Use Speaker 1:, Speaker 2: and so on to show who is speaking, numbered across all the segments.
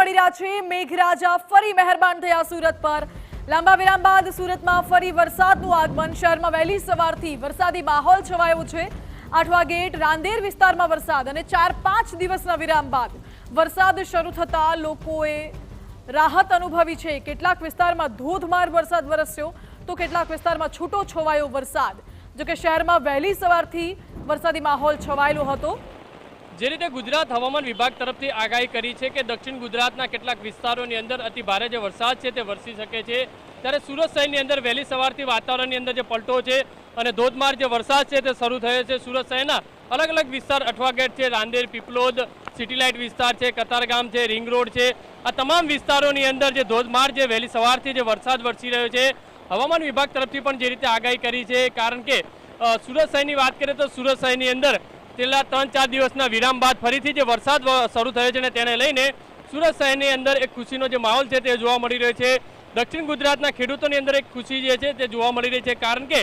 Speaker 1: મળી રહ્યા છે। મેઘરાજા ફરી મહેરબાન થયા સુરત પર। લાંબા વિરામ બાદ સુરતમાં ફરી વરસાદનું આગમન। શહેરમાં વહેલી સવારથી વરસાદી માહોલ છવાયો છે। આઠવા ગેટ રાંદેર વિસ્તારમાં વરસાદ અને 4-5 દિવસના વિરામ બાદ વરસાદ શરૂ થતા લોકોએ રાહત અનુભવી છે। કેટલાક વિસ્તારમાં ધોધમાર વરસાદ વરસ્યો તો કેટલાક વિસ્તારમાં છૂટો છવાયો વરસાદ। જો કે શહેરમાં વહેલી સવારથી વરસાદી માહોલ છવાયેલો હતો।
Speaker 2: જે રીતે ગુજરાત હવામાન વિભાગ તરફથી આગાહી કરી છે કે દક્ષિણ ગુજરાતના કેટલાક વિસ્તારોની અંદર અતિ ભારે જે વરસાદ છે તે વરસી શકે છે, ત્યારે સુરત શહેરની અંદર વહેલી સવારથી વાતાવરણની અંદર જે પલટો છે અને ધોધમાર જે વરસાદ છે તે શરૂ થયો છે। સુરત શહેરના અલગ અલગ વિસ્તાર અઠવા ગેટ છે, રાંદેર, પીપલોદ, સિટી લાઇટ વિસ્તાર છે, કતારગામ છે, રિંગ રોડ છે, આ તમામ વિસ્તારોની અંદર જે ધોધમાર જે વહેલી સવારથી જે વરસાદ વરસી રહ્યો છે, હવામાન વિભાગ તરફથી પણ જે રીતે આગાહી કરી છે। કારણ કે સુરત શહેરની વાત કરીએ તો સુરત શહેરની અંદર છેલ્લા 3-4 દિવસના વિરામ બાદ ફરીથી જે વરસાદ શરૂ થયો છે ને તેને લઈને સુરત શહેરની અંદર એક ખુશીનો જે માહોલ છે તે જોવા મળી રહ્યો છે। દક્ષિણ ગુજરાતના ખેડૂતોની અંદર એક ખુશી જે છે તે જોવા મળી રહી છે, કારણ કે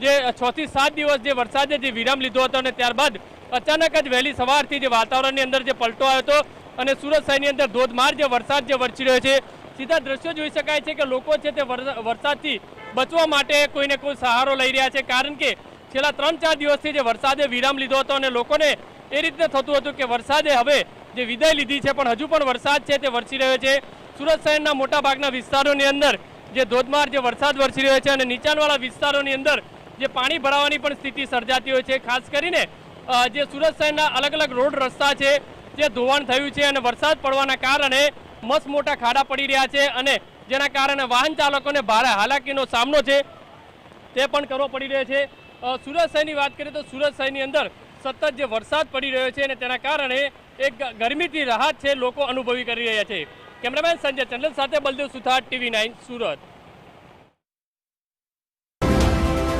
Speaker 2: જે 6 થી 7 દિવસ જે વરસાદે જે વિરામ લીધો હતો અને ત્યારબાદ અચાનક જ વહેલી સવારથી જે વાતાવરણની અંદર જે પલટો આવ્યો હતો અને સુરત શહેરની અંદર ધોધમાર જે વરસાદ જે વરસી રહ્યો છે, સીધા દ્રશ્યો જોઈ શકાય છે કે લોકો છે તે વરસાદથી બચવા માટે કોઈને કોઈ સહારો લઈ રહ્યા છે। કારણ કે છેલ્લા 3-4 દિવસથી જે વરસાદે વિરામ લીધો હતો અને લોકોને એ રીતે થતું હતું કે વરસાદે હવે જે વિદાય લીધી છે, પણ હજુ પણ વરસાદ છે તે વરસી રહ્યો છે। સુરત શહેરના મોટાભાગના વિસ્તારોની અંદર જે ધોધમાર જે વરસાદ વરસી રહ્યો છે અને નીચાણવાળા વિસ્તારોની અંદર જે પાણી ભરાવાની પણ સ્થિતિ સર્જાતી હોય છે। ખાસ કરીને જે સુરત શહેરના અલગ અલગ રોડ રસ્તા છે જે ધોવાણ થયું છે અને વરસાદ પડવાના કારણે મસ્ત મોટા ખાડા પડી રહ્યા છે અને જેના કારણે વાહન ચાલકોને ભારે હાલાકીનો સામનો છે તે પણ કરવો પડી રહ્યો છે। સુરત શહેરની વાત કરીએ તો સુરત શહેરની અંદર સતત જે વરસાદ પડી રહ્યો છે અને તેના કારણે એક ગરમીથી રાહત છે લોકો અનુભવી કરી રહ્યા છે। કેમેરામેન સંજય ચંદલ સાથે બલદેવ સુથાર, TV9 સુરત।